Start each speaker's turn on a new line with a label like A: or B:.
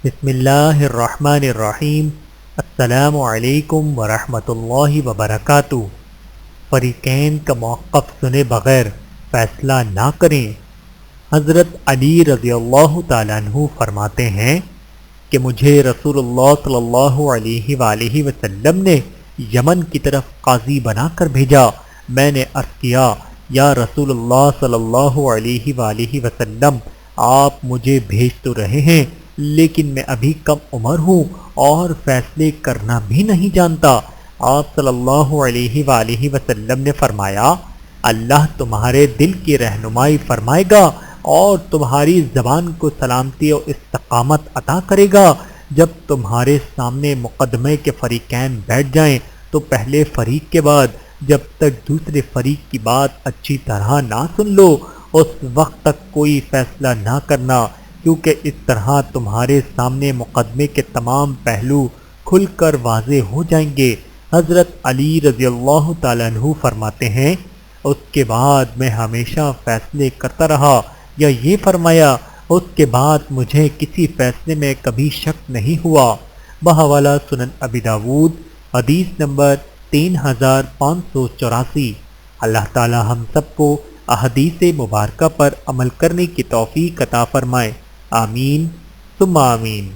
A: بسم اللہ الرحمن الرحیم۔ السلام علیکم ورحمۃ اللہ وبرکاتہ۔ فریقین کا موقف سنے بغیر فیصلہ نہ کریں۔ حضرت علی رضی اللہ تعالیٰ عنہ فرماتے ہیں کہ مجھے رسول اللہ صلی اللہ علیہ وآلہ وسلم نے یمن کی طرف قاضی بنا کر بھیجا۔ میں نے عرض کیا، یا رسول اللہ صلی اللہ علیہ وآلہ وسلم، آپ مجھے بھیج تو رہے ہیں لیکن میں ابھی کم عمر ہوں اور فیصلے کرنا بھی نہیں جانتا۔ آپ صلی اللہ علیہ وآلہ وسلم نے فرمایا، اللہ تمہارے دل کی رہنمائی فرمائے گا اور تمہاری زبان کو سلامتی اور استقامت عطا کرے گا۔ جب تمہارے سامنے مقدمے کے فریقین بیٹھ جائیں تو پہلے فریق کے بعد جب تک دوسرے فریق کی بات اچھی طرح نہ سن لو اس وقت تک کوئی فیصلہ نہ کرنا، کیونکہ اس طرح تمہارے سامنے مقدمے کے تمام پہلو کھل کر واضح ہو جائیں گے۔ حضرت علی رضی اللہ تعالیٰ عنہ فرماتے ہیں، اس کے بعد میں ہمیشہ فیصلے کرتا رہا، یا یہ فرمایا، اس کے بعد مجھے کسی فیصلے میں کبھی شک نہیں ہوا۔ بحوالہ سنن ابی داود، حدیث نمبر 3584۔ اللہ تعالی ہم سب کو احادیث مبارکہ پر عمل کرنے کی توفیق عطا فرمائے، آمین ثم آمین۔